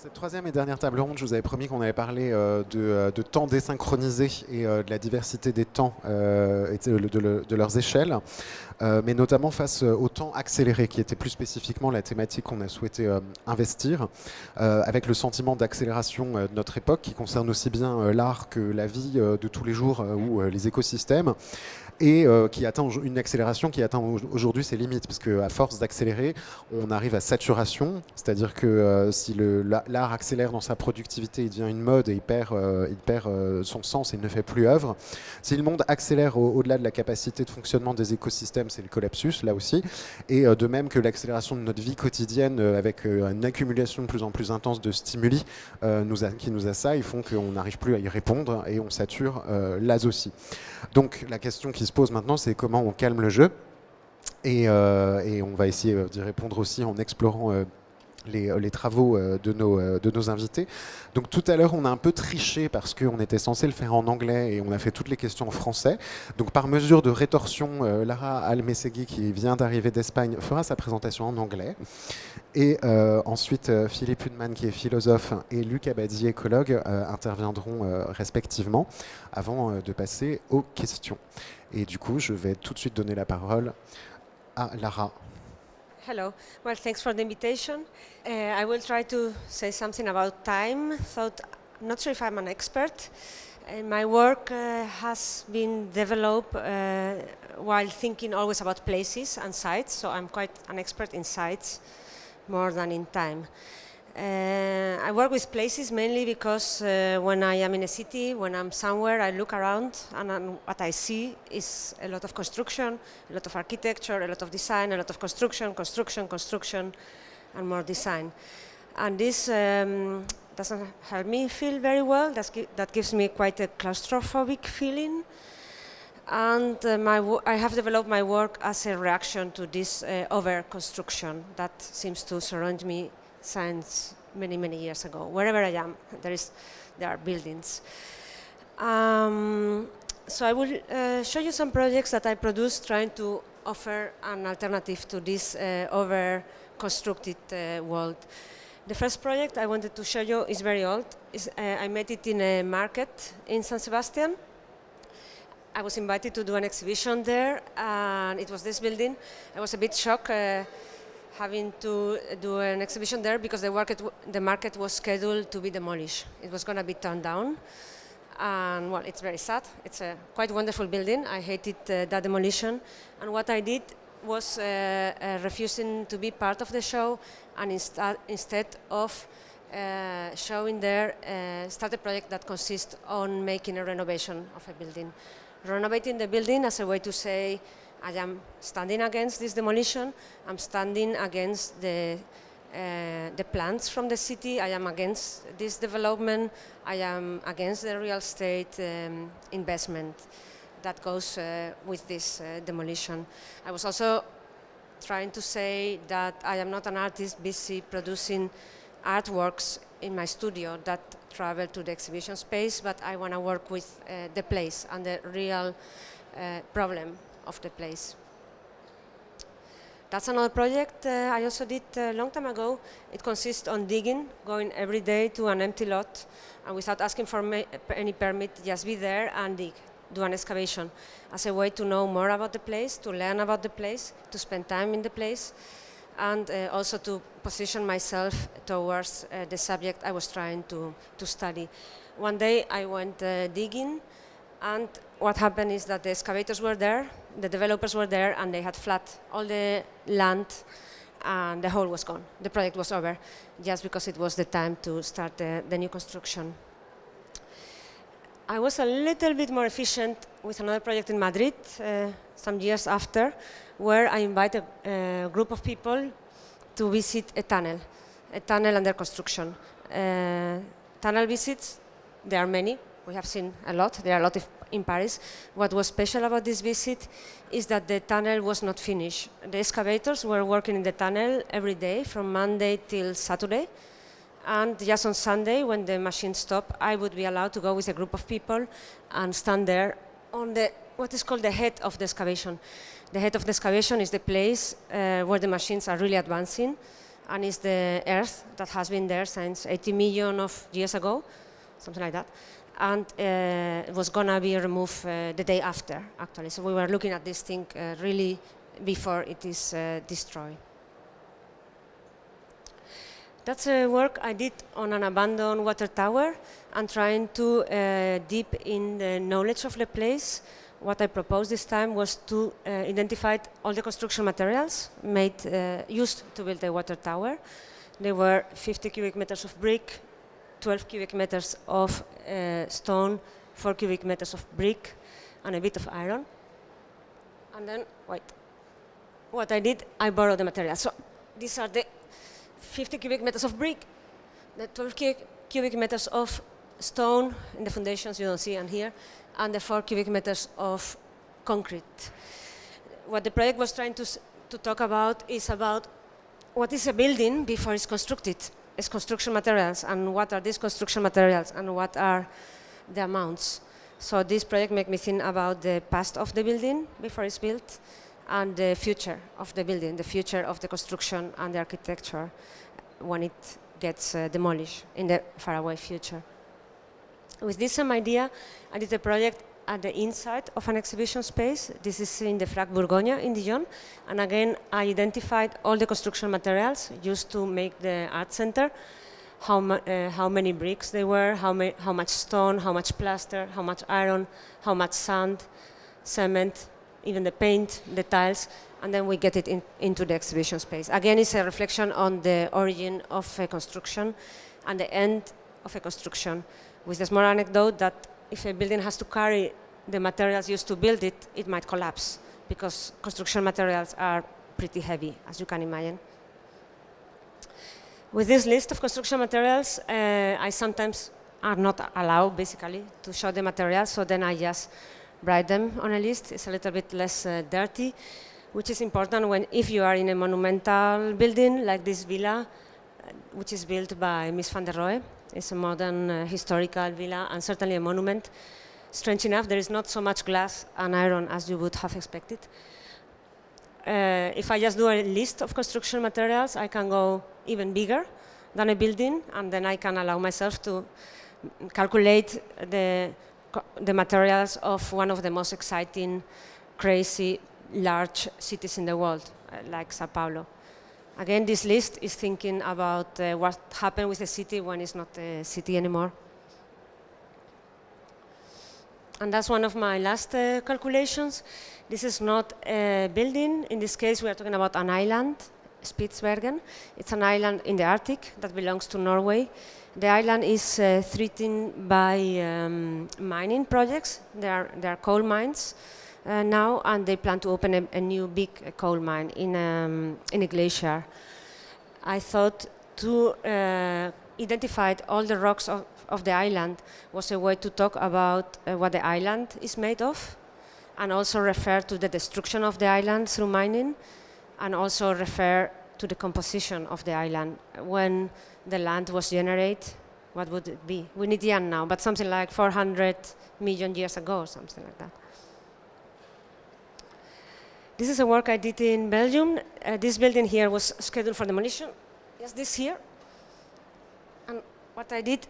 Cette troisième et dernière table ronde, je vous avais promis qu'on allait parler de temps désynchronisé et de la diversité des temps et de leurs échelles, mais notamment face au temps accéléré, qui était plus spécifiquement la thématique qu'on a souhaité investir, avec le sentiment d'accélération de notre époque, qui concerne aussi bien l'art que la vie de tous les jours ou les écosystèmes, et qui atteint une accélération qui atteint aujourd'hui ses limites, parce qu'à force d'accélérer, on arrive à saturation, c'est-à-dire que si l'art accélère dans sa productivité, il devient une mode et il perd son sens et il ne fait plus œuvre. Si le monde accélère au-delà de la capacité de fonctionnement des écosystèmes, c'est le collapsus, là aussi, et de même que l'accélération de notre vie quotidienne avec une accumulation de plus en plus intense de stimuli qui nous assaillent, font qu'on n'arrive plus à y répondre et on sature là aussi. Donc la question qui se pose maintenant, c'est comment on calme le jeu. Et on va essayer d'y répondre aussi en explorant les travaux de nos invités. Donc tout à l'heure, on a un peu triché parce qu'on était censé le faire en anglais et on a fait toutes les questions en français. Donc par mesure de rétorsion, Lara Almessegui, qui vient d'arriver d'Espagne, fera sa présentation en anglais. Et ensuite, Philippe Huneman, qui est philosophe, et Luc Abadi, écologue, interviendront respectivement avant de passer aux questions. Et du coup, je vais tout de suite donner la parole à Lara. Hello. Well, thanks for the invitation. I will try to say something about time. I'm not sure if I'm an expert. My work has been developed while thinking always about places and sites, so I'm quite an expert in sites more than in time. I work with places mainly because when I am in a city, when I'm somewhere, I look around and what I see is a lot of construction, a lot of architecture, a lot of design, a lot of construction, and more design. And this doesn't help me feel very well. That gives me quite a claustrophobic feeling. And I have developed my work as a reaction to this over-construction that seems to surround me since many, many years ago. Wherever I am, there are buildings. So I will show you some projects that I produced trying to offer an alternative to this over-constructed world. The first project I wanted to show you is very old. I made it in a market in San Sebastian. I was invited to do an exhibition there, and it was this building. I was a bit shocked having to do an exhibition there because the market was scheduled to be demolished. It was going to be torn down, and well, it's very sad. It's a quite wonderful building. I hated that demolition, and what I did was refusing to be part of the show, and instead of showing there, start a project that consists on making a renovation of a building. Renovating the building as a way to say, I am standing against this demolition, I'm standing against the plans from the city, I am against this development, I am against the real estate investment that goes with this demolition. I was also trying to say that I am not an artist busy producing artworks in my studio that travel to the exhibition space, but I want to work with the place and the real problem of the place. That's another project I also did a long time ago. It consists on digging, going every day to an empty lot, and without asking for any permit, just be there and dig, do an excavation, as a way to know more about the place, to learn about the place, to spend time in the place, and also to position myself towards the subject I was trying to study. One day I went digging, and what happened is that the excavators were there, the developers were there, and they had flat all the land, and the hole was gone. The project was over, just because it was the time to start the new construction. I was a little bit more efficient with another project in Madrid some years after, where I invited a group of people to visit a tunnel under construction. Tunnel visits, there are many. We have seen a lot. There are a lot in Paris. What was special about this visit is that the tunnel was not finished. The excavators were working in the tunnel every day from Monday till Saturday. And just on Sunday, when the machine stopped, I would be allowed to go with a group of people and stand there on what is called the head of the excavation. The head of the excavation is the place where the machines are really advancing, and it's the Earth that has been there since 80 million of years ago, something like that. And it was gonna be removed the day after, actually. So we were looking at this thing really before it is destroyed. That's work I did on an abandoned water tower and trying to deep in the knowledge of the place. What I proposed this time was to identify all the construction materials used to build the water tower. There were 50 cubic meters of brick, 12 cubic meters of stone, 4 cubic meters of brick, and a bit of iron. And then, what I did, I borrowed the materials. So these are the 50 cubic meters of brick, the 12 cubic meters of stone in the foundations you don't see and here, and the 4 cubic meters of concrete. What the project was trying to talk about is about what is a building before it's constructed, its construction materials, and what are these construction materials, and what are the amounts. So this project made me think about the past of the building before it's built, and the future of the building, the future of the construction and the architecture when it gets demolished in the faraway future. With this same idea, I did a project at the inside of an exhibition space. This is in the Frac Bourgogne in Dijon. And again, I identified all the construction materials used to make the art center, how many bricks they were, how much stone, how much plaster, how much iron, how much sand, cement, even the paint, the tiles, and then we get it into the exhibition space. Again, it's a reflection on the origin of a construction and the end of a construction, with a small anecdote that if a building has to carry the materials used to build it, it might collapse, because construction materials are pretty heavy, as you can imagine. With this list of construction materials, I sometimes are not allowed, basically, to show the materials, so then I just write them on a list. It's a little bit less dirty, which is important if you are in a monumental building like this villa, which is built by Mies van der Rohe. It's a modern historical villa and certainly a monument. Strange enough, there is not so much glass and iron as you would have expected. If I just do a list of construction materials, I can go even bigger than a building, and then I can allow myself to calculate the materials of one of the most exciting, crazy, large cities in the world, like Sao Paulo. Again, this list is thinking about what happened with a city when it's not a city anymore. And that's one of my last calculations. This is not a building. In this case, we are talking about an island, Spitsbergen. It's an island in the Arctic that belongs to Norway. The island is threatened by mining projects. There are coal mines now, and they plan to open a new big coal mine in a glacier. I thought to identify all the rocks of the island was a way to talk about what the island is made of, and also refer to the destruction of the island through mining, and also refer to the composition of the island. When the land was generated, what would it be? We need young now, but something like 400 million years ago, or something like that. This is a work I did in Belgium. This building here was scheduled for demolition. Yes, this here. And what I did,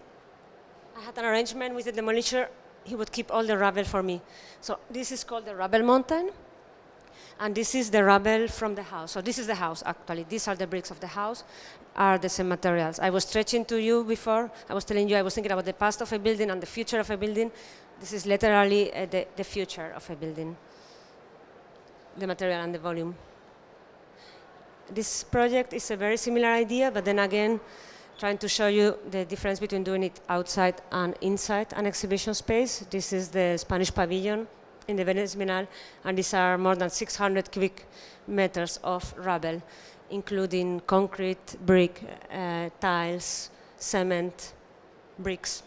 I had an arrangement with the demolisher. He would keep all the rubble for me. So this is called the rubble mountain. And this is the rubble from the house. So this is the house, actually. These are the bricks of the house, are the same materials. I was stretching to you before. I was telling you I was thinking about the past of a building and the future of a building. This is literally the future of a building, the material and the volume. This project is a very similar idea, but then again, trying to show you the difference between doing it outside and inside an exhibition space. This is the Spanish pavilion in the Venice Biennale, and these are more than 600 cubic meters of rubble, including concrete, brick, tiles, cement, bricks.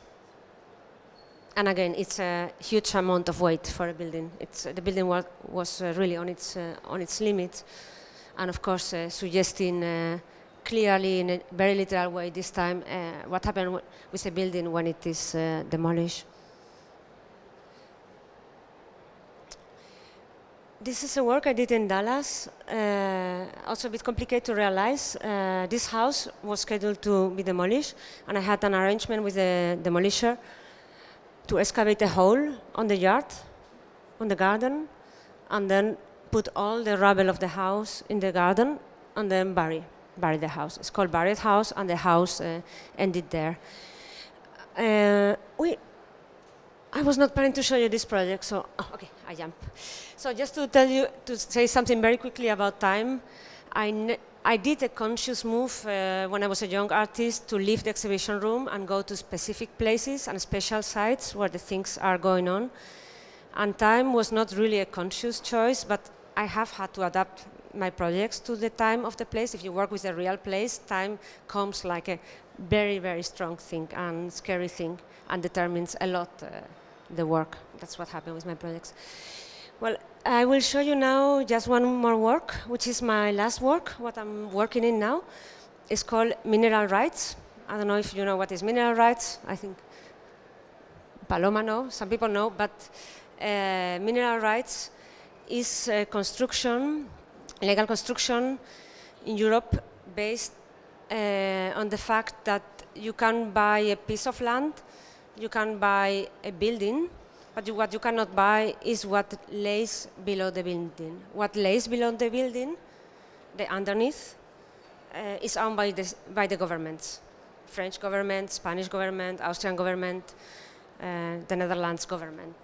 And again, it's a huge amount of weight for a building. The building was really on its limits, and of course, suggesting clearly in a very literal way this time what happened with a building when it is demolished. This is a work I did in Dallas. Also a bit complicated to realize. This house was scheduled to be demolished, and I had an arrangement with the demolisher to excavate a hole on the yard, on the garden, and then put all the rubble of the house in the garden, and then bury the house. It's called Buried House, and the house ended there. I was not planning to show you this project, so okay, I jump. So just to tell you, to say something very quickly about time, I did a conscious move when I was a young artist to leave the exhibition room and go to specific places and special sites where the things are going on. And time was not really a conscious choice, but I have had to adapt my projects to the time of the place. If you work with a real place, time comes like a very, very strong thing and scary thing and determines a lot the work. That's what happened with my projects. Well, I will show you now just one more work, which is my last work, what I'm working in now. It's called Mineral Rights. I don't know if you know what is mineral rights. I think Paloma knows, some people know, but mineral rights is construction, legal construction in Europe based on the fact that you can buy a piece of land, you can buy a building, but what you cannot buy is what lays below the building. What lays below the building, the underneath, is owned by the governments. French government, Spanish government, Austrian government, the Netherlands government.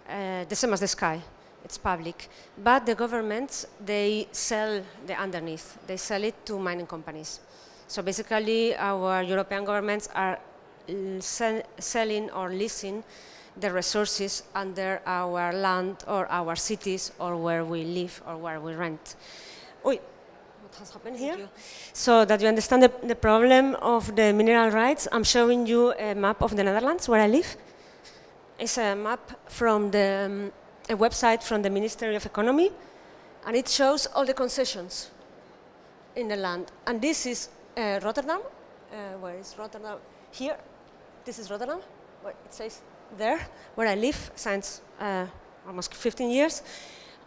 The same as the sky, it's public. But the governments, they sell the underneath. They sell it to mining companies. So basically, our European governments are selling or leasing the resources under our land or our cities or where we live or where we rent. What has happened here? So that you understand the problem of the mineral rights, I'm showing you a map of the Netherlands where I live. It's a map from a website from the Ministry of Economy, and it shows all the concessions in the land. And this is Rotterdam. Where is Rotterdam? Here. This is Rotterdam, where it says there, where I live since almost 15 years.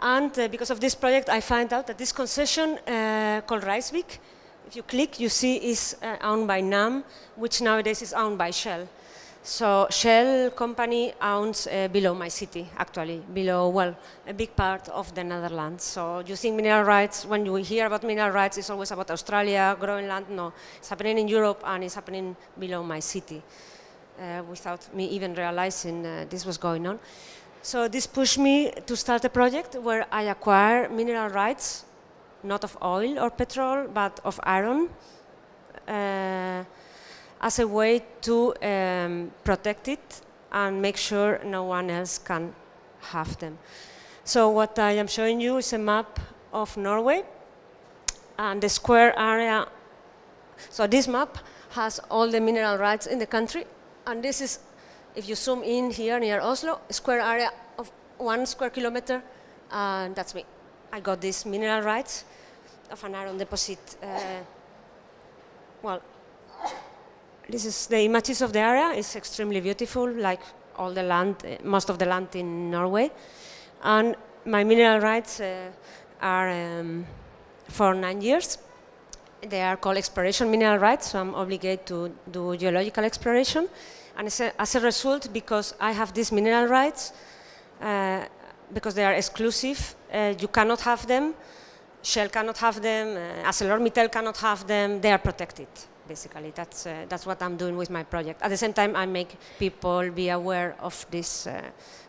And because of this project, I find out that this concession called Rijswijk, if you click, you see is owned by NAM, which nowadays is owned by Shell. So Shell company owns below my city, actually, below, well, a big part of the Netherlands. So you think mineral rights, when you hear about mineral rights, it's always about Australia, Groenland. No, it's happening in Europe and it's happening below my city without me even realizing this was going on. So this pushed me to start a project where I acquire mineral rights, not of oil or petrol, but of iron, as a way to protect it and make sure no one else can have them. So what I am showing you is a map of Norway and the square area. So this map has all the mineral rights in the country, and this is, if you zoom in here near Oslo, a square area of 1 square kilometer, and that's me. I got these mineral rights of an iron deposit. Well, this is the images of the area. It's extremely beautiful, like all the land, most of the land in Norway. And my mineral rights are for 9 years. They are called exploration mineral rights, so I'm obligated to do geological exploration. And as a result, because I have these mineral rights, because they are exclusive, you cannot have them, Shell cannot have them, ArcelorMittal cannot have them, they are protected. Basically, that's what I'm doing with my project. At the same time, I make people be aware of this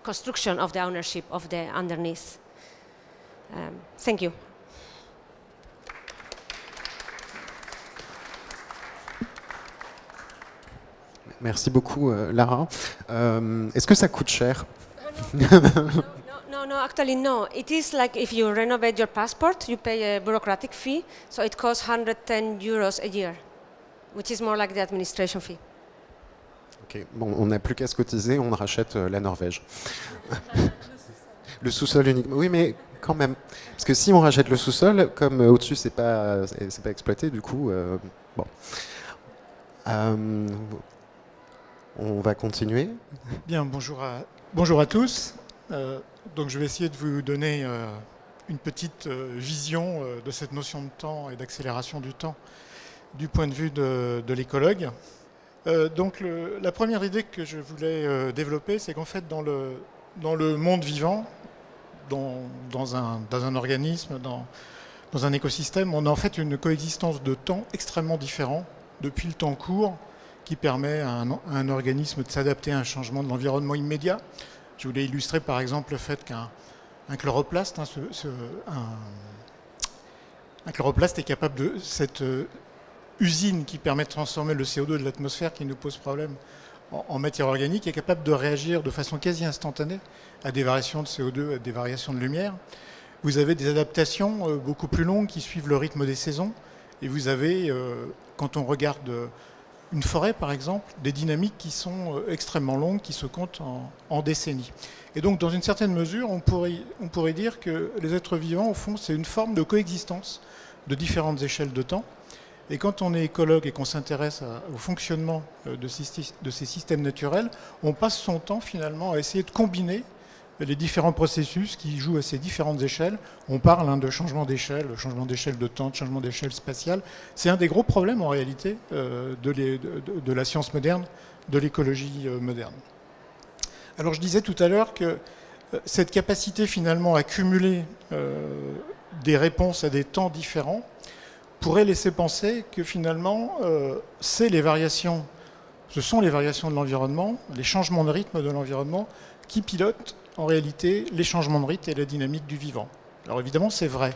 construction of the ownership of the underneath. Thank you. Merci beaucoup, Lara. Est-ce que ça coûte cher? No, actually no. It is like if you renovate your passport, you pay a bureaucratic fee, so it costs 110 euros a year. Which is more like the administration fee. Ok, bon, on n'a plus qu'à se cotiser, on rachète la Norvège. Le sous-sol uniquement. Oui, mais quand même. Parce que si on rachète le sous-sol, comme au-dessus c'est pas exploité, du coup, bon. On va continuer. Bien, bonjour à tous. Donc je vais essayer de vous donner une petite vision de cette notion de temps et d'accélération du temps du point de vue de l'écologue. Donc la première idée que je voulais développer, c'est qu'en fait dans le monde vivant, dans un organisme, dans un écosystème, on a en fait une coexistence de temps extrêmement différent, depuis le temps court, qui permet à un organisme de s'adapter à un changement de l'environnement immédiat. Je voulais illustrer par exemple le fait qu'un chloroplaste, un chloroplaste est capable de cette usine qui permet de transformer le CO2 de l'atmosphère qui nous pose problème en matière organique, est capable de réagir de façon quasi instantanée à des variations de CO2, à des variations de lumière. Vous avez des adaptations beaucoup plus longues qui suivent le rythme des saisons. Et vous avez, quand on regarde une forêt par exemple, des dynamiques qui sont extrêmement longues, qui se comptent en décennies. Et donc dans une certaine mesure, on pourrait dire que les êtres vivants, au fond, c'est une forme de coexistence de différentes échelles de temps. Et quand on est écologue et qu'on s'intéresse au fonctionnement de ces systèmes naturels, on passe son temps finalement à essayer de combiner les différents processus qui jouent à ces différentes échelles. On parle de changement d'échelle de temps, de changement d'échelle spatiale. C'est un des gros problèmes en réalité de la science moderne, de l'écologie moderne. Alors je disais tout à l'heure que cette capacité finalement à cumuler des réponses à des temps différents pourrait laisser penser que finalement ce sont les variations de l'environnement, les changements de rythme de l'environnement qui pilotent en réalité les changements de rythme et la dynamique du vivant. Alors évidemment c'est vrai,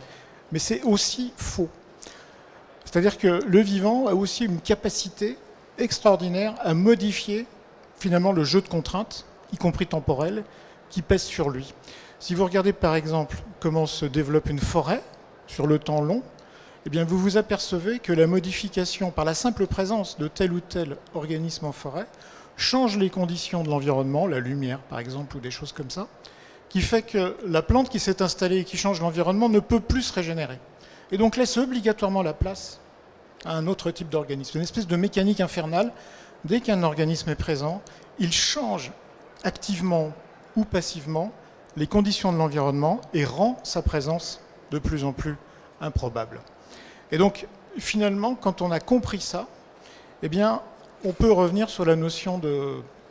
mais c'est aussi faux. C'est-à-dire que le vivant a aussi une capacité extraordinaire à modifier finalement le jeu de contraintes, y compris temporelles, qui pèsent sur lui. Si vous regardez par exemple comment se développe une forêt sur le temps long, eh bien vous vous apercevez que la modification par la simple présence de tel ou tel organisme en forêt change les conditions de l'environnement, la lumière par exemple, ou des choses comme ça, qui fait que la plante qui s'est installée et qui change l'environnement ne peut plus se régénérer. Et donc laisse obligatoirement la place à un autre type d'organisme. Une espèce de mécanique infernale. Dès qu'un organisme est présent, il change activement ou passivement les conditions de l'environnement et rend sa présence de plus en plus improbable. Et donc, finalement, quand on a compris ça, eh bien, on peut revenir sur la notion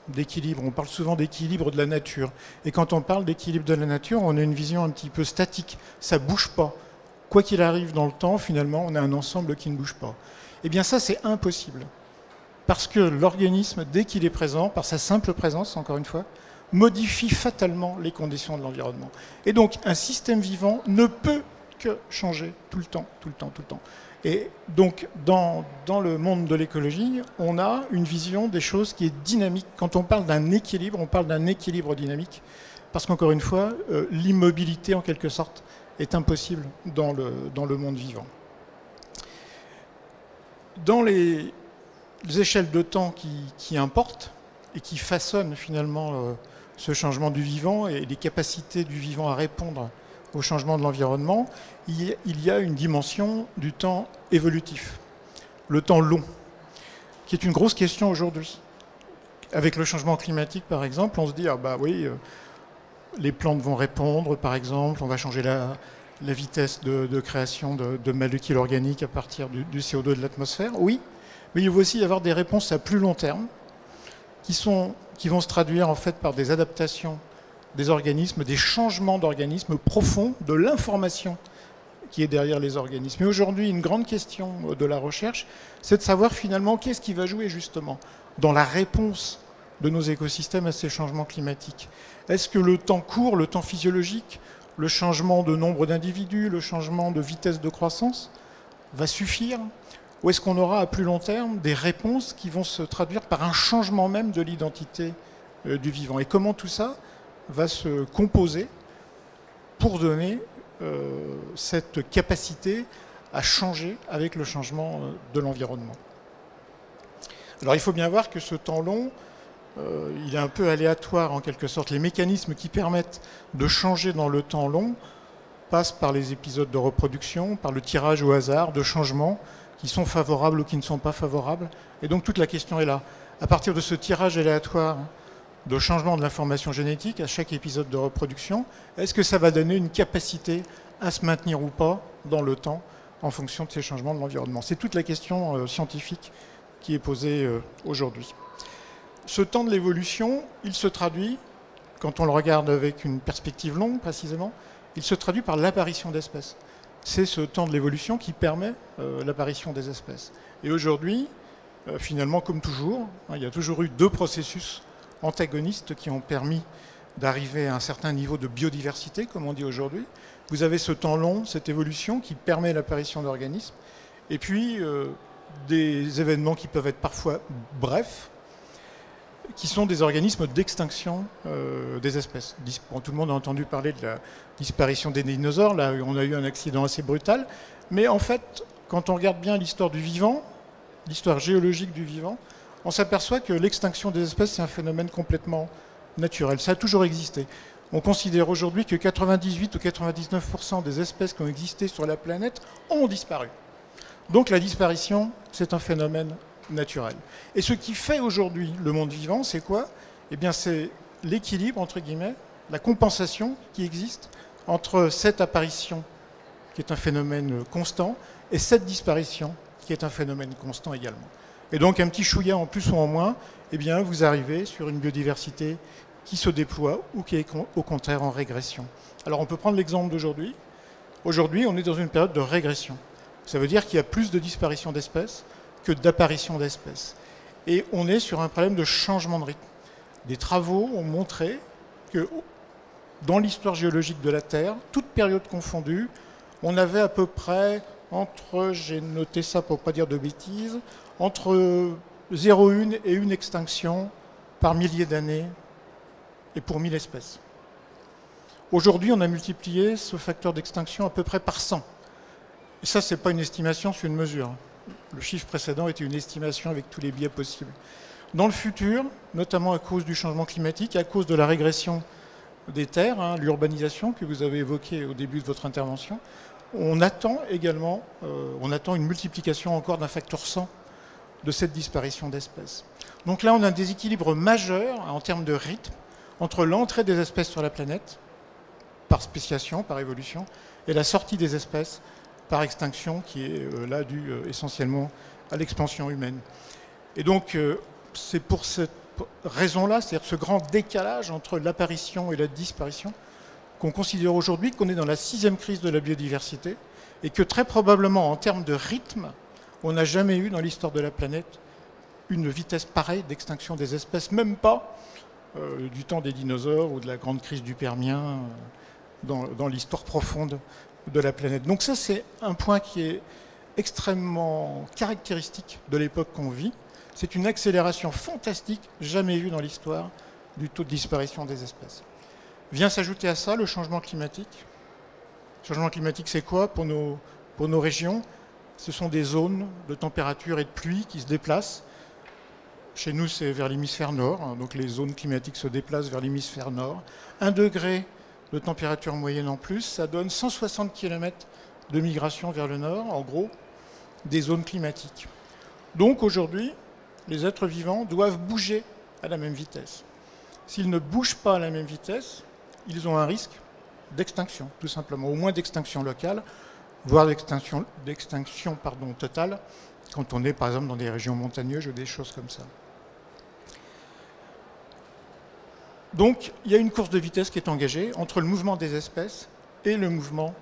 d'équilibre. On parle souvent d'équilibre de la nature. Et quand on parle d'équilibre de la nature, on a une vision un petit peu statique. Ça ne bouge pas. Quoi qu'il arrive dans le temps, finalement, on a un ensemble qui ne bouge pas. Eh bien, ça, c'est impossible. Parce que l'organisme, dès qu'il est présent, par sa simple présence, encore une fois, modifie fatalement les conditions de l'environnement. Et donc, un système vivant ne peut que changer tout le temps. Et donc, dans le monde de l'écologie, on a une vision des choses qui est dynamique. Quand on parle d'un équilibre, on parle d'un équilibre dynamique. Parce qu'encore une fois, l'immobilité, en quelque sorte, est impossible dans le monde vivant. Dans les échelles de temps qui importent et qui façonnent finalement ce changement du vivant et les capacités du vivant à répondre au changement de l'environnement, il y a une dimension du temps évolutif, le temps long, qui est une grosse question aujourd'hui. Avec le changement climatique, par exemple, on se dit, ah bah oui, les plantes vont répondre, par exemple, on va changer la vitesse de création de molécules organiques à partir du CO2 de l'atmosphère. Oui, mais il va aussi y avoir des réponses à plus long terme qui vont se traduire en fait par des adaptations des organismes, des changements d'organismes profonds, de l'information qui est derrière les organismes. Et aujourd'hui, une grande question de la recherche, c'est de savoir finalement qu'est-ce qui va jouer justement dans la réponse de nos écosystèmes à ces changements climatiques. Est-ce que le temps court, le temps physiologique, le changement de nombre d'individus, le changement de vitesse de croissance va suffire? Ou est-ce qu'on aura à plus long terme des réponses qui vont se traduire par un changement même de l'identité du vivant? Et comment tout ça va se composer pour donner cette capacité à changer avec le changement de l'environnement? Alors il faut bien voir que ce temps long, il est un peu aléatoire en quelque sorte. Les mécanismes qui permettent de changer dans le temps long passent par les épisodes de reproduction, par le tirage au hasard de changements qui sont favorables ou qui ne sont pas favorables. Et donc toute la question est là. À partir de ce tirage aléatoire de changement de l'information génétique à chaque épisode de reproduction, est-ce que ça va donner une capacité à se maintenir ou pas dans le temps en fonction de ces changements de l'environnement. C'est toute la question scientifique qui est posée aujourd'hui. Ce temps de l'évolution, il se traduit, quand on le regarde avec une perspective longue précisément, il se traduit par l'apparition d'espèces. C'est ce temps de l'évolution qui permet l'apparition des espèces. Et aujourd'hui, finalement, comme toujours, il y a toujours eu deux processus antagonistes qui ont permis d'arriver à un certain niveau de biodiversité, comme on dit aujourd'hui. Vous avez ce temps long, cette évolution qui permet l'apparition d'organismes, et puis des événements qui peuvent être parfois brefs, qui sont des organismes d'extinction des espèces. Bon, tout le monde a entendu parler de la disparition des dinosaures, là on a eu un accident assez brutal, mais en fait, quand on regarde bien l'histoire du vivant, l'histoire géologique du vivant, on s'aperçoit que l'extinction des espèces, c'est un phénomène complètement naturel. Ça a toujours existé. On considère aujourd'hui que 98 ou 99% des espèces qui ont existé sur la planète ont disparu. Donc la disparition, c'est un phénomène naturel. Et ce qui fait aujourd'hui le monde vivant, c'est quoi? Eh bien, c'est l'équilibre, entre guillemets, la compensation qui existe entre cette apparition, qui est un phénomène constant, et cette disparition, qui est un phénomène constant également. Et donc, un petit chouïa en plus ou en moins, eh bien, vous arrivez sur une biodiversité qui se déploie ou qui est au contraire en régression. Alors, on peut prendre l'exemple d'aujourd'hui. Aujourd'hui, on est dans une période de régression. Ça veut dire qu'il y a plus de disparition d'espèces que d'apparition d'espèces. Et on est sur un problème de changement de rythme. Des travaux ont montré que dans l'histoire géologique de la Terre, toute période confondue, on avait à peu près entre, j'ai noté ça pour ne pas dire de bêtises, entre 0,1 et 1 extinction par millier d'années et pour 1000 espèces. Aujourd'hui, on a multiplié ce facteur d'extinction à peu près par 100. Et ça, ce n'est pas une estimation, c'est une mesure. Le chiffre précédent était une estimation avec tous les biais possibles. Dans le futur, notamment à cause du changement climatique, à cause de la régression des terres, l'urbanisation que vous avez évoquée au début de votre intervention, on attend également une multiplication encore d'un facteur 100 de cette disparition d'espèces. Donc là, on a un déséquilibre majeur en termes de rythme entre l'entrée des espèces sur la planète, par spéciation, par évolution, et la sortie des espèces par extinction, qui est là due essentiellement à l'expansion humaine. Et donc, c'est pour cette raison-là, c'est-à-dire ce grand décalage entre l'apparition et la disparition, qu'on considère aujourd'hui qu'on est dans la 6e crise de la biodiversité, et que très probablement, en termes de rythme, on n'a jamais eu dans l'histoire de la planète une vitesse pareille d'extinction des espèces, même pas du temps des dinosaures ou de la grande crise du Permien dans l'histoire profonde de la planète. Donc ça, c'est un point qui est extrêmement caractéristique de l'époque qu'on vit. C'est une accélération fantastique, jamais vue dans l'histoire du taux de disparition des espèces. Vient s'ajouter à ça le changement climatique. Le changement climatique, c'est quoi pour nos régions? Ce sont des zones de température et de pluie qui se déplacent. Chez nous, c'est vers l'hémisphère nord, donc les zones climatiques se déplacent vers l'hémisphère nord. 1 degré de température moyenne en plus, ça donne 160 km de migration vers le nord, en gros, des zones climatiques. Donc aujourd'hui, les êtres vivants doivent bouger à la même vitesse. S'ils ne bougent pas à la même vitesse, ils ont un risque d'extinction, tout simplement, au moins d'extinction locale, voire d'extinction totale, quand on est par exemple dans des régions montagneuses ou des choses comme ça. Donc il y a une course de vitesse qui est engagée entre le mouvement des espèces et le mouvement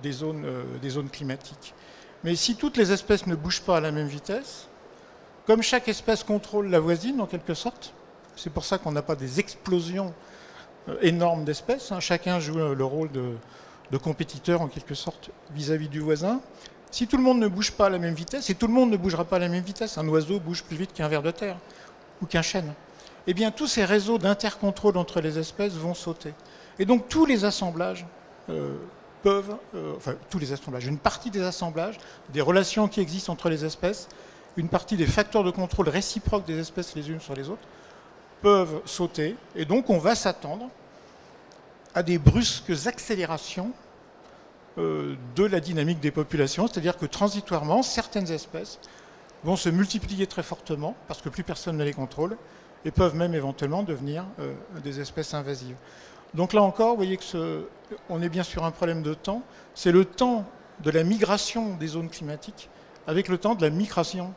des zones climatiques. Mais si toutes les espèces ne bougent pas à la même vitesse, comme chaque espèce contrôle la voisine en quelque sorte, c'est pour ça qu'on n'a pas des explosions énormes d'espèces, chacun joue le rôle de compétiteur en quelque sorte vis-à-vis du voisin. Si tout le monde ne bouge pas à la même vitesse, et tout le monde ne bougera pas à la même vitesse, un oiseau bouge plus vite qu'un ver de terre ou qu'un chêne, eh bien tous ces réseaux d'intercontrôle entre les espèces vont sauter. Et donc tous les assemblages une partie des assemblages, des relations qui existent entre les espèces, une partie des facteurs de contrôle réciproques des espèces les unes sur les autres, peuvent sauter. Et donc on va s'attendre à des brusques accélérations de la dynamique des populations, c'est-à-dire que transitoirement, certaines espèces vont se multiplier très fortement, parce que plus personne ne les contrôle, et peuvent même éventuellement devenir des espèces invasives. Donc là encore, vous voyez que on est bien sur un problème de temps. C'est le temps de la migration des zones climatiques avec le temps de la migration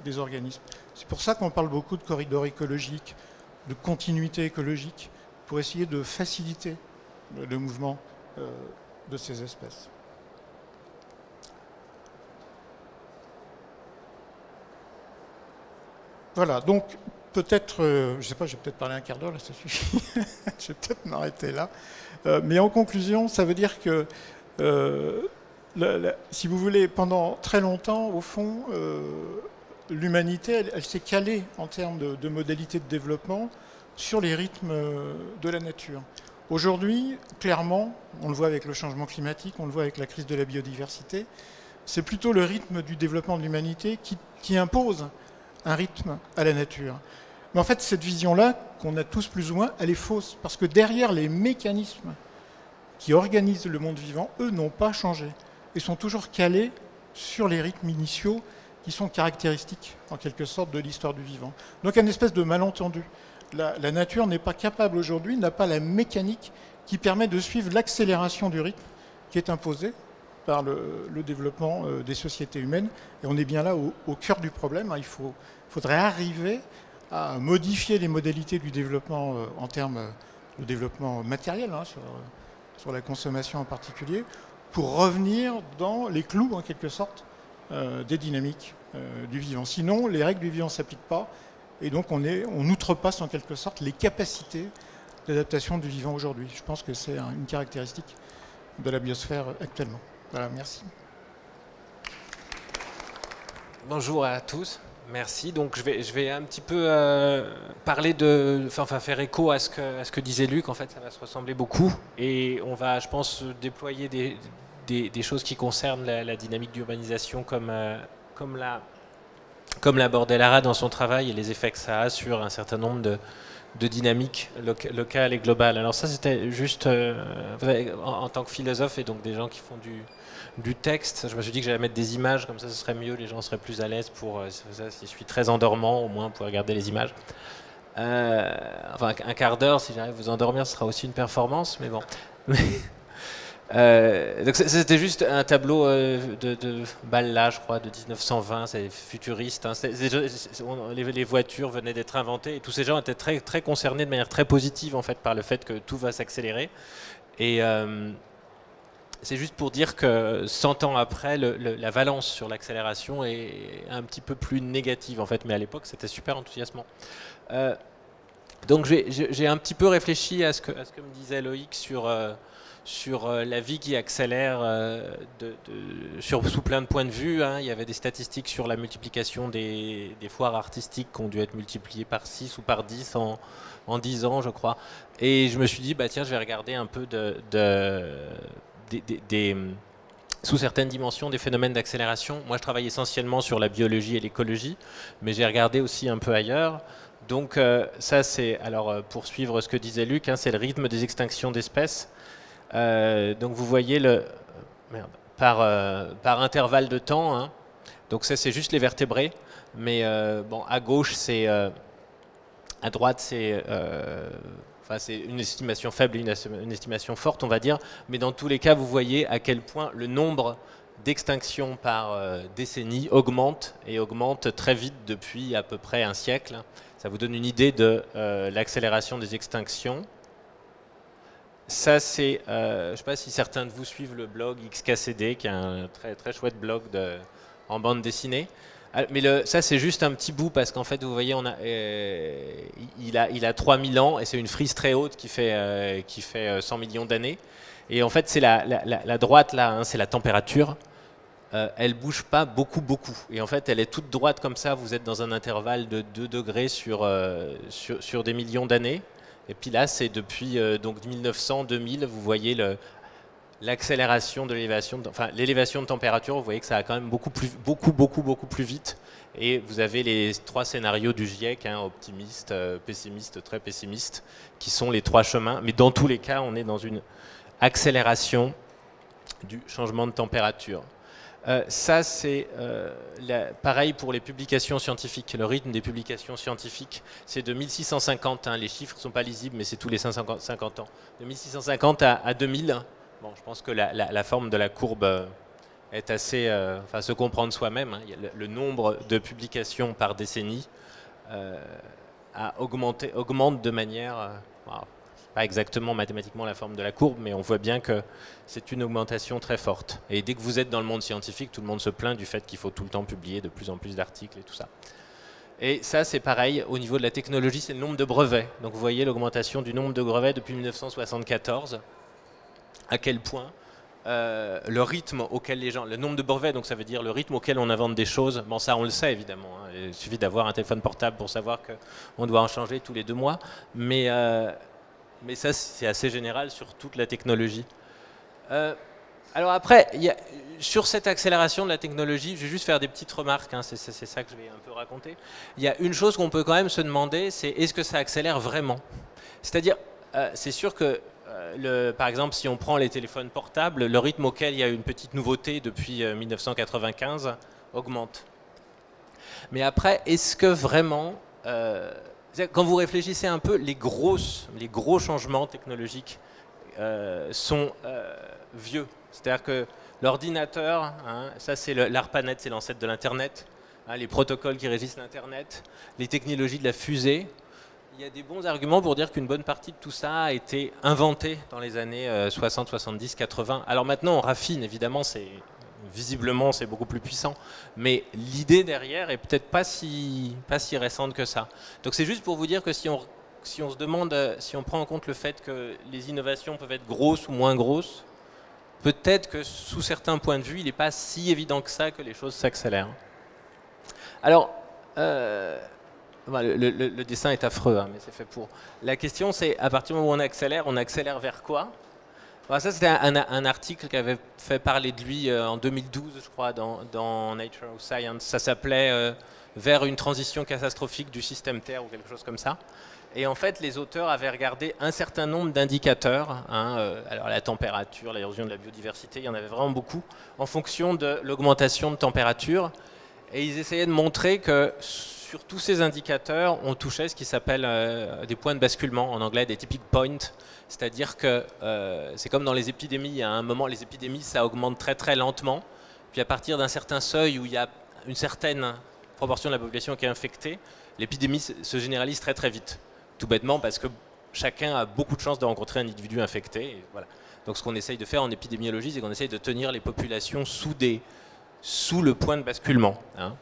des organismes. C'est pour ça qu'on parle beaucoup de corridors écologiques, de continuité écologique, pour essayer de faciliter le mouvement de ces espèces. Voilà, donc peut-être, je ne sais pas, j'ai peut-être parlé un quart d'heure, là ça suffit, je vais peut-être m'arrêter là. Mais en conclusion, ça veut dire que, si vous voulez, pendant très longtemps, au fond, l'humanité, elle s'est calée en termes de modalités de développement sur les rythmes de la nature. Aujourd'hui, clairement, on le voit avec le changement climatique, on le voit avec la crise de la biodiversité, c'est plutôt le rythme du développement de l'humanité qui impose un rythme à la nature. Mais en fait, cette vision-là, qu'on a tous plus ou moins, elle est fausse, parce que derrière les mécanismes qui organisent le monde vivant, eux n'ont pas changé, et sont toujours calés sur les rythmes initiaux qui sont caractéristiques, en quelque sorte, de l'histoire du vivant. Donc, une espèce de malentendu. La nature n'est pas capable aujourd'hui, n'a pas la mécanique qui permet de suivre l'accélération du rythme qui est imposée par le développement des sociétés humaines. Et on est bien là au cœur du problème. Il faudrait arriver à modifier les modalités du développement en termes de développement matériel, sur la consommation en particulier, pour revenir dans les clous, en quelque sorte, des dynamiques du vivant. Sinon, les règles du vivant ne s'appliquent pas, et donc on outrepasse en quelque sorte les capacités d'adaptation du vivant aujourd'hui. Je pense que c'est une caractéristique de la biosphère actuellement. Voilà, merci. Bonjour à tous, merci. Donc je vais un petit peu parler faire écho à ce que disait Luc. En fait, ça va se ressembler beaucoup, et on va, je pense, déployer des choses qui concernent la dynamique d'urbanisation comme l'abordait Lara dans son travail, et les effets que ça a sur un certain nombre de dynamiques locales et globales. Alors ça, c'était juste, en tant que philosophe et donc des gens qui font du texte, je me suis dit que j'allais mettre des images, comme ça ce serait mieux, les gens seraient plus à l'aise pour, ça, si je suis très endormant, au moins pour regarder les images. Enfin, un quart d'heure, si j'arrive à vous endormir, ce sera aussi une performance, mais bon. Donc c'était juste un tableau de Balla, je crois, de 1920, c'est futuriste. Hein. Les voitures venaient d'être inventées, et tous ces gens étaient très, très concernés de manière très positive en fait par le fait que tout va s'accélérer. Et c'est juste pour dire que 100 ans après, la valence sur l'accélération est un petit peu plus négative en fait, mais à l'époque c'était super enthousiasmant. Donc j'ai un petit peu réfléchi à ce que me disait Loïc sur la vie qui accélère sous plein de points de vue. Hein. Il y avait des statistiques sur la multiplication des foires artistiques qui ont dû être multipliées par 6 ou par 10 en 10 ans, je crois. Et je me suis dit, bah tiens, je vais regarder un peu sous certaines dimensions des phénomènes d'accélération. Moi, je travaille essentiellement sur la biologie et l'écologie, mais j'ai regardé aussi un peu ailleurs. Donc ça, c'est, alors pour suivre ce que disait Luc, hein, c'est le rythme des extinctions d'espèces. Donc vous voyez par intervalle de temps, hein. Donc ça c'est juste les vertébrés, mais bon, à gauche c'est, à droite c'est, enfin c'est une estimation faible et une estimation forte on va dire, mais dans tous les cas vous voyez à quel point le nombre d'extinctions par décennie augmente, et augmente très vite depuis à peu près un siècle. Ça vous donne une idée de l'accélération des extinctions. Ça, c'est, je ne sais pas si certains de vous suivent le blog XKCD, qui est un très, très chouette blog en bande dessinée. Mais ça, c'est juste un petit bout, parce qu'en fait, vous voyez, il a 3000 ans, et c'est une frise très haute qui fait 100 millions d'années. Et en fait, c'est la droite, là, hein, c'est la température. Elle ne bouge pas beaucoup. Et en fait, elle est toute droite comme ça. Vous êtes dans un intervalle de 2 degrés sur des millions d'années. Et puis là, c'est depuis donc 1900-2000, vous voyez l'accélération de l'élévation, enfin l'élévation de température. Vous voyez que ça va quand même beaucoup plus vite. Et vous avez les 3 scénarios du GIEC, hein, optimiste, pessimiste, très pessimiste, qui sont les 3 chemins. Mais dans tous les cas, on est dans une accélération du changement de température. Ça, c'est pareil pour les publications scientifiques. Le rythme des publications scientifiques, c'est de 1650. Hein, les chiffres ne sont pas lisibles, mais c'est tous les 50 ans. De 1650 à 2000. Bon, je pense que la forme de la courbe est assez, se comprendre soi-même. Hein. Le nombre de publications par décennie augmente de manière... pas exactement mathématiquement la forme de la courbe, mais on voit bien que c'est une augmentation très forte. Et dès que vous êtes dans le monde scientifique, tout le monde se plaint du fait qu'il faut tout le temps publier de plus en plus d'articles et tout ça. Et ça, c'est pareil, au niveau de la technologie, c'est le nombre de brevets. Donc vous voyez l'augmentation du nombre de brevets depuis 1974, à quel point le rythme auquel les gens... Le nombre de brevets, donc ça veut dire le rythme auquel on invente des choses. Bon, ça, on le sait, évidemment. Hein. Il suffit d'avoir un téléphone portable pour savoir qu'on doit en changer tous les 2 mois. Mais ça, c'est assez général sur toute la technologie. Alors après, sur cette accélération de la technologie, je vais juste faire des petites remarques, hein, c'est ça que je vais un peu raconter. Il y a une chose qu'on peut quand même se demander, c'est est-ce que ça accélère vraiment? C'est-à-dire, c'est sûr que, par exemple, si on prend les téléphones portables, le rythme auquel il y a une petite nouveauté depuis 1995 augmente. Mais après, est-ce que vraiment... quand vous réfléchissez un peu, les gros changements technologiques sont vieux. C'est-à-dire que l'ordinateur, hein, ça c'est l'ARPANET, c'est l'ancêtre de l'Internet, hein, les protocoles qui régissent l'Internet, les technologies de la fusée. Il y a des bons arguments pour dire qu'une bonne partie de tout ça a été inventé dans les années 60, 70, 80. Alors maintenant on raffine, évidemment, visiblement c'est beaucoup plus puissant, mais l'idée derrière est peut-être pas si récente que ça. Donc c'est juste pour vous dire que si on se demande, si on prend en compte le fait que les innovations peuvent être grosses ou moins grosses, peut-être que sous certains points de vue, il n'est pas si évident que ça que les choses s'accélèrent. Alors, le dessin est affreux, hein, mais c'est fait pour. La question c'est, à partir du moment où on accélère vers quoi? Alors ça, c'était un article qui avait fait parler de lui en 2012, je crois, dans Nature of Science. Ça s'appelait vers une transition catastrophique du système Terre ou quelque chose comme ça. Et en fait, les auteurs avaient regardé un certain nombre d'indicateurs, hein, alors la température, l'érosion de la biodiversité, il y en avait vraiment beaucoup, en fonction de l'augmentation de température. Et ils essayaient de montrer que sur tous ces indicateurs, on touchait ce qui s'appelle des points de basculement, en anglais des tipping points. C'est-à-dire que c'est comme dans les épidémies, à un moment, les épidémies, ça augmente très très lentement. Puis à partir d'un certain seuil où il y a une certaine proportion de la population qui est infectée, l'épidémie se généralise très très vite. Tout bêtement parce que chacun a beaucoup de chances de rencontrer un individu infecté. Et voilà. Donc ce qu'on essaye de faire en épidémiologie, c'est qu'on essaye de tenir les populations sous le point de basculement. Hein.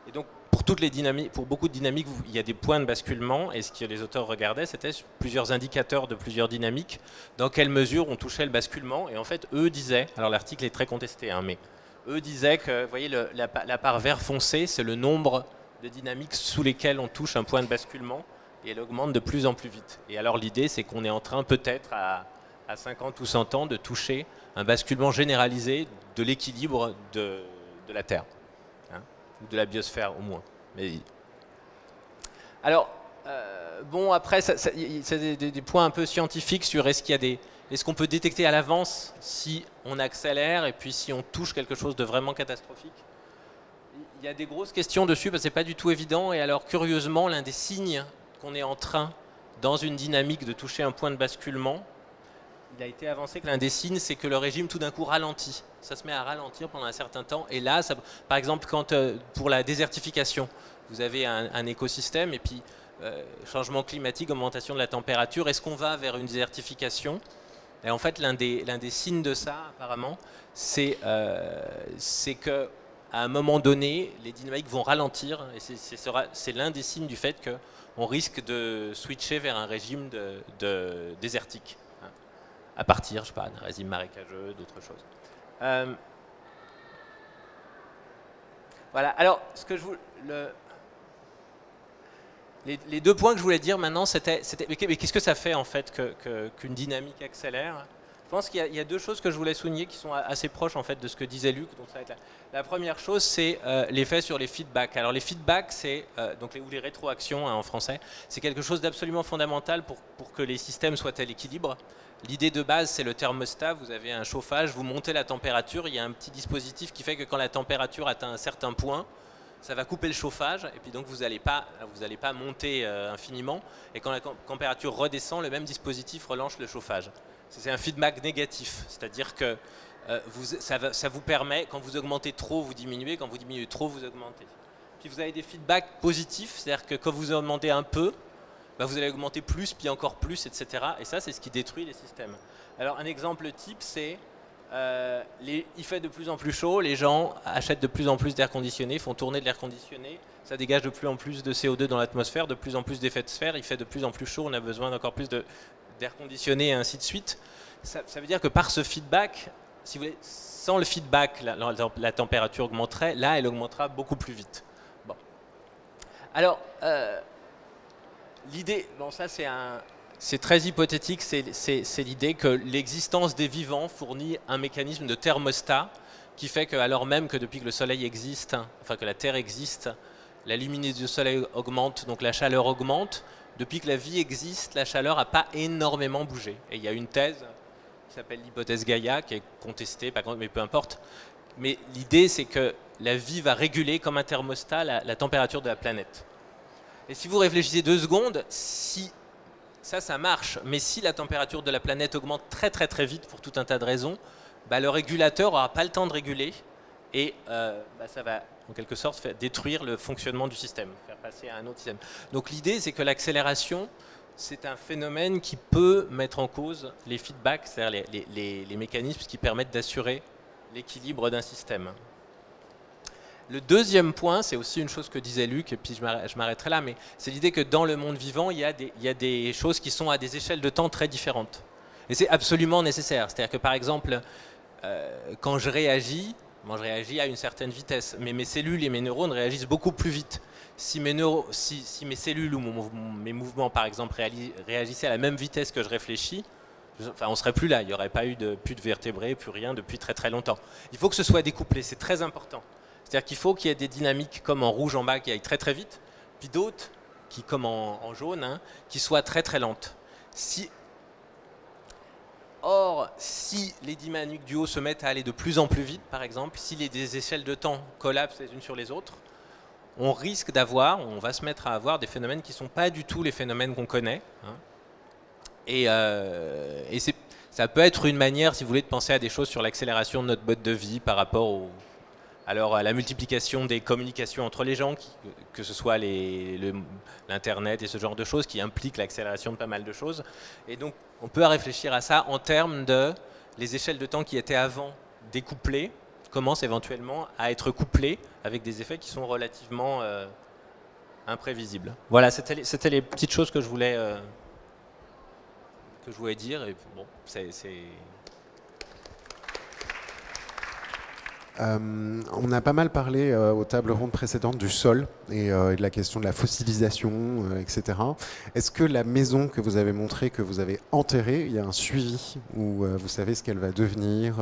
Et donc pour beaucoup de dynamiques, il y a des points de basculement. Et ce que les auteurs regardaient, c'était plusieurs indicateurs de plusieurs dynamiques, dans quelle mesure on touchait le basculement. Et en fait, eux disaient, alors l'article est très contesté, hein, mais eux disaient que, vous voyez, la part vert foncé, c'est le nombre de dynamiques sous lesquelles on touche un point de basculement. Et elle augmente de plus en plus vite. Et alors l'idée, c'est qu'on est en train peut-être à 50 ou 100 ans de toucher un basculement généralisé de l'équilibre de la Terre, hein, ou de la biosphère au moins. Mais... Alors, bon, après, c'est des points un peu scientifiques sur est-ce qu'on peut détecter à l'avance si on accélère et puis si on touche quelque chose de vraiment catastrophique. Il y a des grosses questions dessus parce que c'est pas du tout évident. Et alors, curieusement, l'un des signes qu'on est en train, dans une dynamique, de toucher un point de basculement, il a été avancé que l'un des signes, c'est que le régime tout d'un coup ralentit. Ça se met à ralentir pendant un certain temps. Et là, par exemple, quand pour la désertification, vous avez un écosystème et puis changement climatique, augmentation de la température, est-ce qu'on va vers une désertification? Et en fait, l'un des signes de ça, apparemment, c'est que à un moment donné, les dynamiques vont ralentir. Et c'est l'un des signes du fait qu'on risque de switcher vers un régime désertique, hein, à partir, je sais pas, d'un régime marécageux, d'autres choses. Voilà. Alors, les 2 points que je voulais dire maintenant, c'était mais qu'est-ce que ça fait en fait qu'une dynamique accélère? Je pense qu'il y a deux choses que je voulais souligner qui sont assez proches en fait de ce que disait Luc. Donc ça va être la première chose, c'est l'effet sur les feedbacks. Alors les feedbacks, c'est ou les rétroactions hein, en français, c'est quelque chose d'absolument fondamental pour que les systèmes soient à l'équilibre. L'idée de base, c'est le thermostat. Vous avez un chauffage, vous montez la température. Il y a un petit dispositif qui fait que quand la température atteint un certain point, ça va couper le chauffage et puis donc vous n'allez pas monter infiniment. Et quand la température redescend, le même dispositif relance le chauffage. C'est un feedback négatif, c'est-à-dire que ça vous permet, quand vous augmentez trop, vous diminuez, quand vous diminuez trop, vous augmentez. Puis vous avez des feedbacks positifs, c'est-à-dire que quand vous augmentez un peu, vous allez augmenter plus, puis encore plus, etc. Et ça, c'est ce qui détruit les systèmes. Alors un exemple type, c'est il fait de plus en plus chaud, les gens achètent de plus en plus d'air conditionné, font tourner de l'air conditionné, ça dégage de plus en plus de CO2 dans l'atmosphère, de plus en plus d'effets de serre, il fait de plus en plus chaud, on a besoin d'encore plus d'air conditionné et ainsi de suite. Ça veut dire que par ce feedback, si vous voulez, sans le feedback, la température augmenterait, là elle augmentera beaucoup plus vite. Bon. Alors, l'idée, bon ça c'est très hypothétique, c'est l'idée que l'existence des vivants fournit un mécanisme de thermostat qui fait que, alors même que depuis que le Soleil existe, enfin que la Terre existe, la luminosité du Soleil augmente, donc la chaleur augmente. Depuis que la vie existe, la chaleur n'a pas énormément bougé. Et il y a une thèse qui s'appelle l'hypothèse Gaïa, qui est contestée, mais peu importe. Mais l'idée, c'est que la vie va réguler comme un thermostat la température de la planète. Et si vous réfléchissez 2 secondes, si ça marche, mais si la température de la planète augmente très très très vite pour tout un tas de raisons, le régulateur n'aura pas le temps de réguler et ça va en quelque sorte détruire le fonctionnement du système, faire passer à un autre système. Donc l'idée, c'est que l'accélération, c'est un phénomène qui peut mettre en cause les feedbacks, c'est-à-dire les mécanismes qui permettent d'assurer l'équilibre d'un système. Le deuxième point, c'est aussi une chose que disait Luc, et puis je m'arrêterai là, mais c'est l'idée que dans le monde vivant, il y a des choses qui sont à des échelles de temps très différentes. Et c'est absolument nécessaire. C'est-à-dire que par exemple, quand je réagis à une certaine vitesse, mais mes cellules et mes neurones réagissent beaucoup plus vite. Si mes cellules ou mes mouvements, par exemple, réagissaient à la même vitesse que je réfléchis, on ne serait plus là, il n'y aurait pas eu plus de vertébrés, plus rien depuis très très longtemps. Il faut que ce soit découplé, c'est très important. C'est-à-dire qu'il faut qu'il y ait des dynamiques comme en rouge en bas qui aillent très très vite, puis d'autres qui, comme en jaune, qui soient très très lentes. Or, si les dynamiques du haut se mettent à aller de plus en plus vite, par exemple, si les échelles de temps collapsent les unes sur les autres, on va se mettre à avoir des phénomènes qui ne sont pas du tout les phénomènes qu'on connaît. Et ça peut être une manière, si vous voulez, de penser à des choses sur l'accélération de notre mode de vie par rapport à la multiplication des communications entre les gens, que ce soit l'Internet et ce genre de choses, qui impliquent l'accélération de pas mal de choses. Et donc, on peut réfléchir à ça en termes de les échelles de temps qui étaient avant découplées, commencent éventuellement à être couplées avec des effets qui sont relativement imprévisibles. Voilà, c'était les petites choses que je voulais dire. Et bon, on a pas mal parlé aux tables rondes précédentes du sol et de la question de la fossilisation, etc. Est-ce que la maison que vous avez montrée, que vous avez enterrée, il y a un suivi où vous savez ce qu'elle va devenir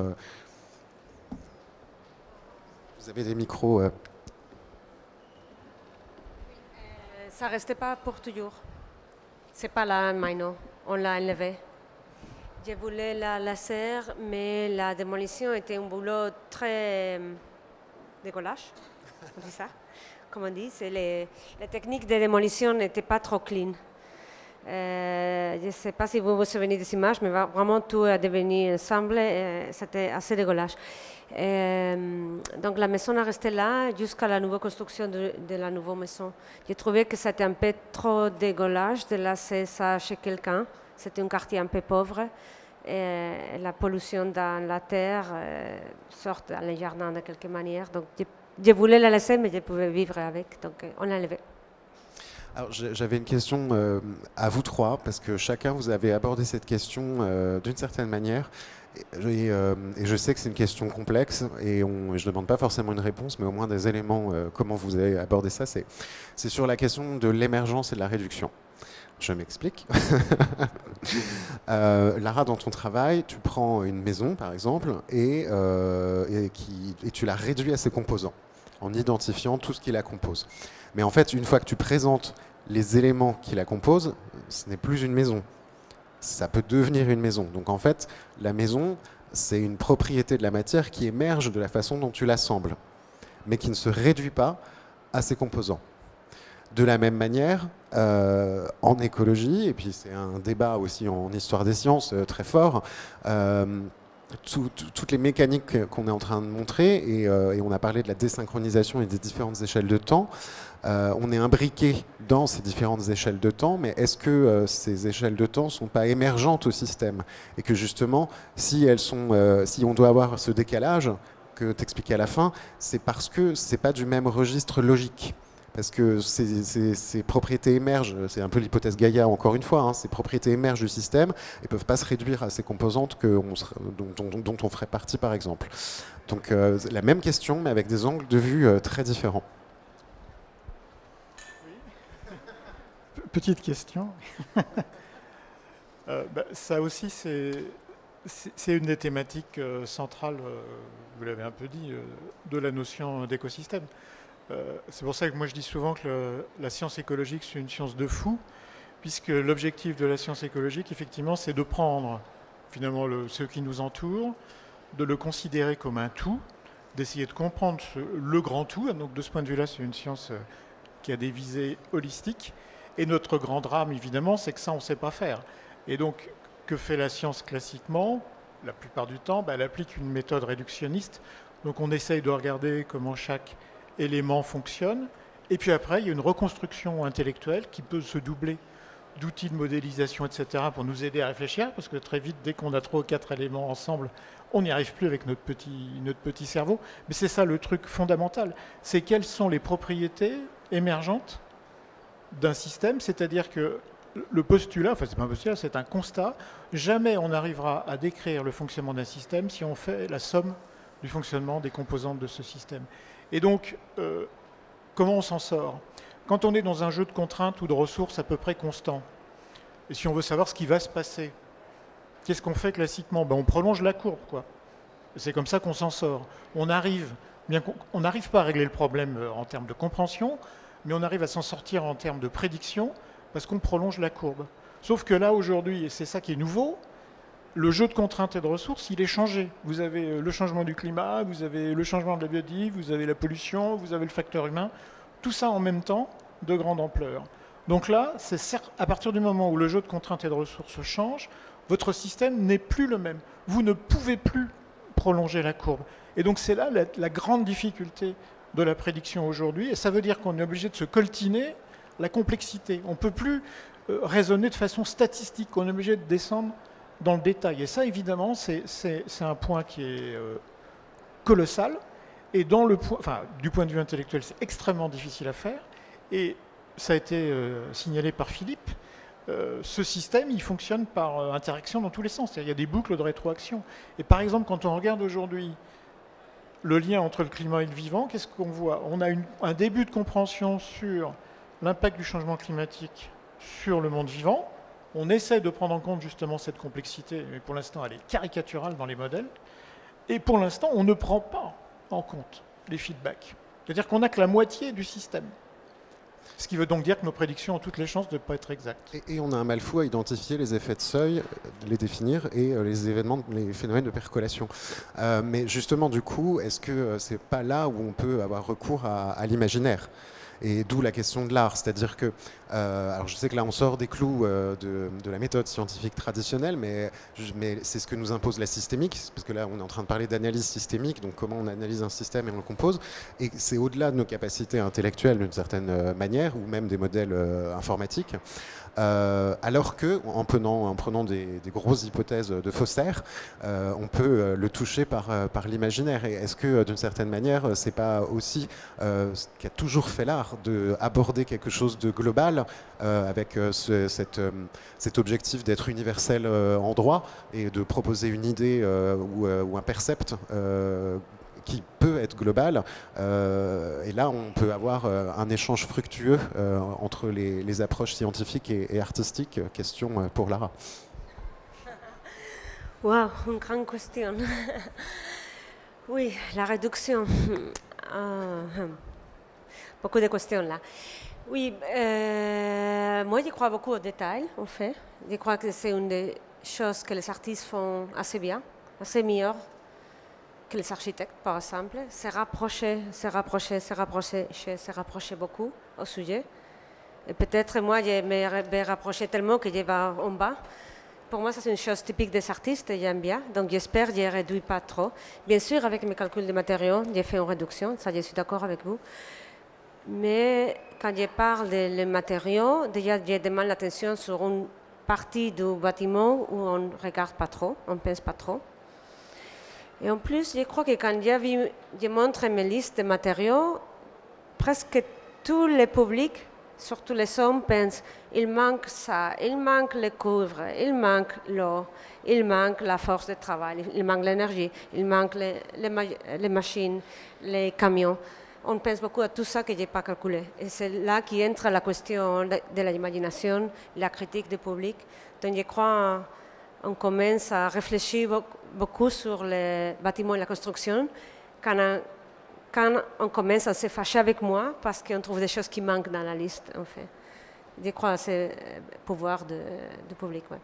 Vous avez des micros Ça ne restait pas pour toujours. C'est pas là maintenant, on l'a enlevé. Je voulais la laser, mais la démolition était un boulot très décollage, on dit ça, comme on dit. La technique de démolition n'était pas trop clean. Je ne sais pas si vous vous souvenez des images, mais vraiment tout a devenu ensemble, c'était assez dégueulasse. Donc la maison est restée là jusqu'à la nouvelle construction de la nouvelle maison. J'ai trouvé que c'était un peu trop dégueulasse de laisser ça chez quelqu'un. C'était un quartier un peu pauvre. Et la pollution dans la terre sort dans les jardins de quelque manière. Donc je voulais la laisser, mais je pouvais vivre avec. Donc on l'a enlevée. Alors j'avais une question à vous trois, parce que chacun vous avez abordé cette question d'une certaine manière. Et je sais que c'est une question complexe et je ne demande pas forcément une réponse, mais au moins des éléments, comment vous avez abordé ça. C'est sur la question de l'émergence et de la réduction. Je m'explique. Lara, dans ton travail, tu prends une maison, par exemple, et tu la réduis à ses composants, en identifiant tout ce qui la compose. Mais en fait, une fois que tu présentes les éléments qui la composent, ce n'est plus une maison. Ça peut devenir une maison. Donc en fait, la maison, c'est une propriété de la matière qui émerge de la façon dont tu l'assembles, mais qui ne se réduit pas à ses composants. De la même manière, en écologie, et puis c'est un débat aussi en histoire des sciences très fort, toutes les mécaniques qu'on est en train de montrer, et on a parlé de la désynchronisation et des différentes échelles de temps, on est imbriqué dans ces différentes échelles de temps, mais est-ce que ces échelles de temps ne sont pas émergentes au système? Et que justement, si on doit avoir ce décalage que tu expliquais à la fin, c'est parce que ce n'est pas du même registre logique. Parce que ces propriétés émergent, c'est un peu l'hypothèse Gaïa encore une fois, hein, ces propriétés émergent du système et ne peuvent pas se réduire à ces composantes dont on ferait partie par exemple. Donc la même question mais avec des angles de vue très différents. Oui. Petite question. Ça aussi c'est une des thématiques centrales, vous l'avez un peu dit, de la notion d'écosystème. C'est pour ça que moi je dis souvent que la science écologique c'est une science de fou, puisque l'objectif de la science écologique effectivement c'est de prendre finalement ce qui nous entoure, de le considérer comme un tout, d'essayer de comprendre le grand tout. Donc de ce point de vue-là c'est une science qui a des visées holistiques, et notre grand drame évidemment c'est que ça on ne sait pas faire. Et donc que fait la science classiquement? La plupart du temps elle applique une méthode réductionniste, donc on essaye de regarder comment chaque éléments fonctionnent, et puis après il y a une reconstruction intellectuelle qui peut se doubler d'outils de modélisation, etc., pour nous aider à réfléchir, parce que très vite, dès qu'on a 3 ou 4 éléments ensemble, on n'y arrive plus avec notre petit cerveau. Mais c'est ça le truc fondamental, c'est quelles sont les propriétés émergentes d'un système, c'est-à-dire que le postulat, enfin c'est pas un postulat, c'est un constat, jamais on n'arrivera à décrire le fonctionnement d'un système si on fait la somme du fonctionnement des composantes de ce système. Et donc, comment on s'en sort? Quand on est dans un jeu de contraintes ou de ressources à peu près constant, et si on veut savoir ce qui va se passer, qu'est-ce qu'on fait classiquement? On prolonge la courbe, quoi. C'est comme ça qu'on s'en sort. On n'arrive pas à régler le problème en termes de compréhension, mais on arrive à s'en sortir en termes de prédiction, parce qu'on prolonge la courbe. Sauf que là, aujourd'hui, et c'est ça qui est nouveau, le jeu de contraintes et de ressources, il est changé. Vous avez le changement du climat, vous avez le changement de la biodiversité, vous avez la pollution, vous avez le facteur humain, tout ça en même temps, de grande ampleur. Donc là, c'est à partir du moment où le jeu de contraintes et de ressources change, votre système n'est plus le même. Vous ne pouvez plus prolonger la courbe. Et donc c'est là la grande difficulté de la prédiction aujourd'hui, et ça veut dire qu'on est obligé de se coltiner la complexité. On ne peut plus raisonner de façon statistique, on est obligé de descendre dans le détail. Et ça, évidemment, c'est un point qui est colossal. Et du point de vue intellectuel, c'est extrêmement difficile à faire. Et ça a été signalé par Philippe. Ce système, il fonctionne par interaction dans tous les sens. Il y a des boucles de rétroaction. Et par exemple, quand on regarde aujourd'hui le lien entre le climat et le vivant, qu'est-ce qu'on voit? On a un début de compréhension sur l'impact du changement climatique sur le monde vivant. On essaie de prendre en compte justement cette complexité, mais pour l'instant elle est caricaturale dans les modèles. Et pour l'instant, on ne prend pas en compte les feedbacks. C'est-à-dire qu'on n'a que la moitié du système. Ce qui veut donc dire que nos prédictions ont toutes les chances de ne pas être exactes. Et on a un mal fou à identifier les effets de seuil, les définir, et les phénomènes de percolation. Mais justement, du coup, est-ce que c'est pas là où on peut avoir recours à l'imaginaire? Et d'où la question de l'art, c'est-à-dire que, alors je sais que là on sort des clous de la méthode scientifique traditionnelle, mais c'est ce que nous impose la systémique, parce que là on est en train de parler d'analyse systémique, donc comment on analyse un système et on le compose, et c'est au-delà de nos capacités intellectuelles d'une certaine manière, ou même des modèles informatiques. Alors que, en prenant des grosses hypothèses de faussaires, on peut le toucher par l'imaginaire. Et est-ce que, d'une certaine manière, c'est pas aussi ce qui a toujours fait l'art, d'aborder quelque chose de global avec cet objectif d'être universel en droit et de proposer une idée ou un percept qui peut être global. Et là, on peut avoir un échange fructueux entre les approches scientifiques et artistiques. Question pour Lara. Wow, une grande question. Oui, la réduction. Beaucoup de questions là. Oui, moi je crois beaucoup aux détails, en fait. Je crois que c'est une des choses que les artistes font assez bien, assez mieux que les architectes, par exemple. Se rapprocher beaucoup au sujet. Et peut-être moi, je me rapprocher tellement que je vais en bas. Pour moi, ça c'est une chose typique des artistes et j'aime bien. Donc j'espère que je ne réduis pas trop. Bien sûr, avec mes calculs de matériaux, j'ai fait une réduction, ça je suis d'accord avec vous. Mais quand je parle des matériaux, déjà je demande l'attention sur une partie du bâtiment où on ne regarde pas trop, on ne pense pas trop. Et en plus, je crois que quand je montre mes listes de matériaux, presque tous les publics, surtout les hommes, pensent il manque ça, il manque le cuivre, il manque l'eau, il manque la force de travail, il manque l'énergie, il manque les machines, les camions. On pense beaucoup à tout ça que je n'ai pas calculé. Et c'est là qu'entre la question de l'imagination, la critique du public. Donc je crois qu'on commence à réfléchir beaucoup sur les bâtiments et la construction quand on commence à se fâcher avec moi parce qu'on trouve des choses qui manquent dans la liste, en fait. Je crois à ce pouvoir du public. Ouais.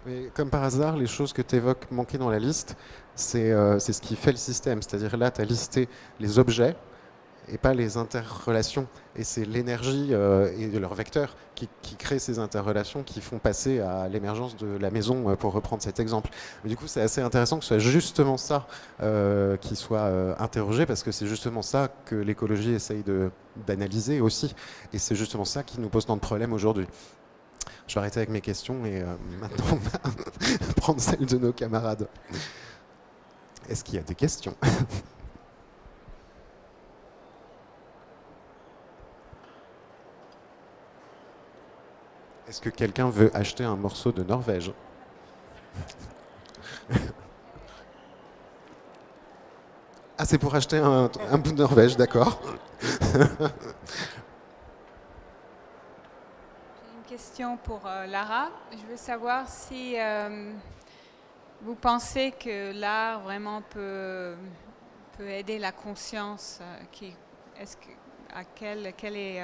Mais comme par hasard, les choses que tu évoques manquer dans la liste, c'est ce qui fait le système. C'est-à-dire là, tu as listé les objets et pas les interrelations. Et c'est l'énergie et de leurs vecteurs qui créent ces interrelations, qui font passer à l'émergence de la maison, pour reprendre cet exemple. Mais du coup, c'est assez intéressant que ce soit justement ça qui soit interrogé, parce que c'est justement ça que l'écologie essaye d'analyser aussi. Et c'est justement ça qui nous pose tant de problèmes aujourd'hui. Je vais arrêter avec mes questions et maintenant on va prendre celles de nos camarades. Est-ce qu'il y a des questions ? Est-ce que quelqu'un veut acheter un morceau de Norvège ? Ah, c'est pour acheter un bout de Norvège, d'accord. J'ai une question pour Lara. Je veux savoir si vous pensez que l'art vraiment peut aider la conscience. Quel est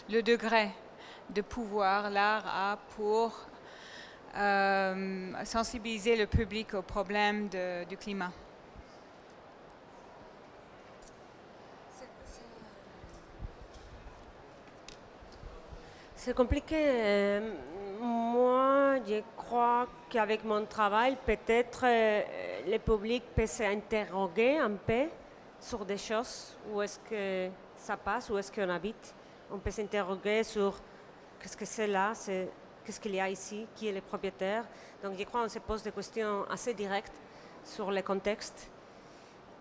le degré de pouvoir l'art a pour sensibiliser le public aux problèmes du climat? C'est compliqué. Moi, je crois qu'avec mon travail, peut-être le public peut s'interroger un peu sur des choses. Où est-ce que ça passe, où est-ce qu'on habite. On peut s'interroger sur qu'est-ce que c'est là, qu'est-ce qu'il y a ici, qui est le propriétaire. Donc je crois qu'on se pose des questions assez directes sur le contexte.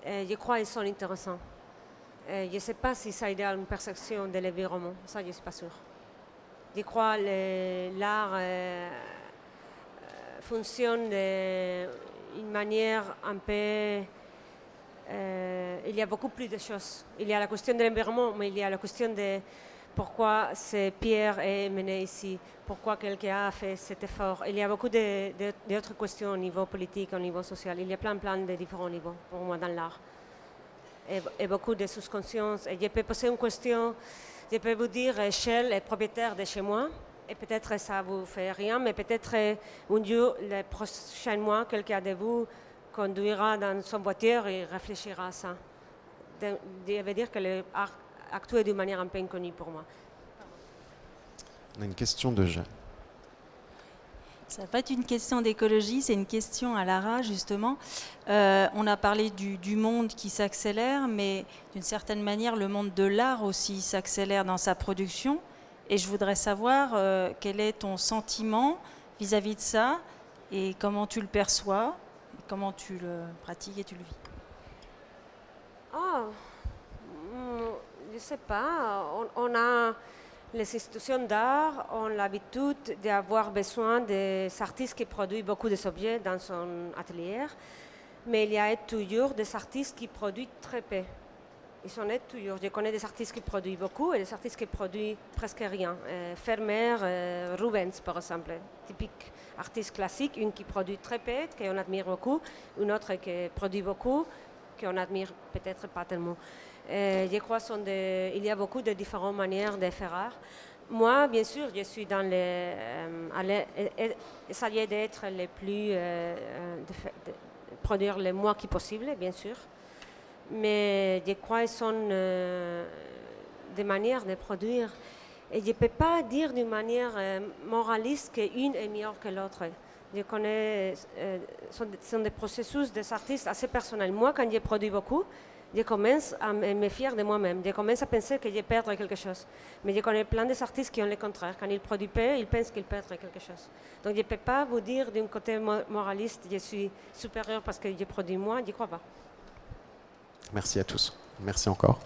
Je crois qu'ils sont intéressants. Je ne sais pas si ça aide à une perception de l'environnement, ça je ne suis pas sûre. Je crois que l'art fonctionne d'une manière un peu... il y a beaucoup plus de choses. Il y a la question de l'environnement, mais il y a la question de pourquoi ces pierres est mené ici, pourquoi quelqu'un a fait cet effort. Il y a beaucoup d'autres questions au niveau politique, au niveau social. Il y a plein de différents niveaux pour moi dans l'art. Et beaucoup de sous-conscience. Et je peux poser une question, je peux vous dire, Shell est propriétaire de chez moi, et peut-être ça ne vous fait rien, mais peut-être un jour, les prochains mois, quelqu'un de vous conduira dans son voiture et réfléchira à ça. Je veux dire que l'art actué d'une manière un peu inconnue pour moi. On a une question de Jeanne. Ça va pas être une question d'écologie, c'est une question à Lara, justement. On a parlé du monde qui s'accélère, mais d'une certaine manière, le monde de l'art aussi s'accélère dans sa production. Et je voudrais savoir quel est ton sentiment vis-à-vis de ça et comment tu le perçois, comment tu le pratiques et tu le vis. Je ne sais pas. On a les institutions d'art ont l'habitude d'avoir besoin des artistes qui produisent beaucoup d'objets dans son atelier. Mais il y a toujours des artistes qui produisent très peu. Ils sont toujours. Je connais des artistes qui produisent beaucoup et des artistes qui produisent presque rien. Vermeer, Rubens, par exemple, typique artiste classique, une qui produit très peu, qu'on admire beaucoup, une autre qui produit beaucoup, qu'on admire peut-être pas tellement. Je crois qu'il y a beaucoup de différentes manières de faire art. Moi, bien sûr, je suis dans essayer d'être le plus, de produire le moins qui possible, bien sûr. Mais je crois que ce sont des manières de produire. Et je ne peux pas dire d'une manière moraliste qu'une est meilleure que l'autre. Je connais, ce sont des processus des artistes assez personnels. Moi, quand je produis beaucoup, je commence à me fier de moi-même. Je commence à penser que je perds quelque chose. Mais je connais plein d'artistes qui ont le contraire. Quand ils produisent peu, ils pensent qu'ils perdent quelque chose. Donc je ne peux pas vous dire d'un côté moraliste, je suis supérieur parce que je produis moins, je ne crois pas. Merci à tous. Merci encore.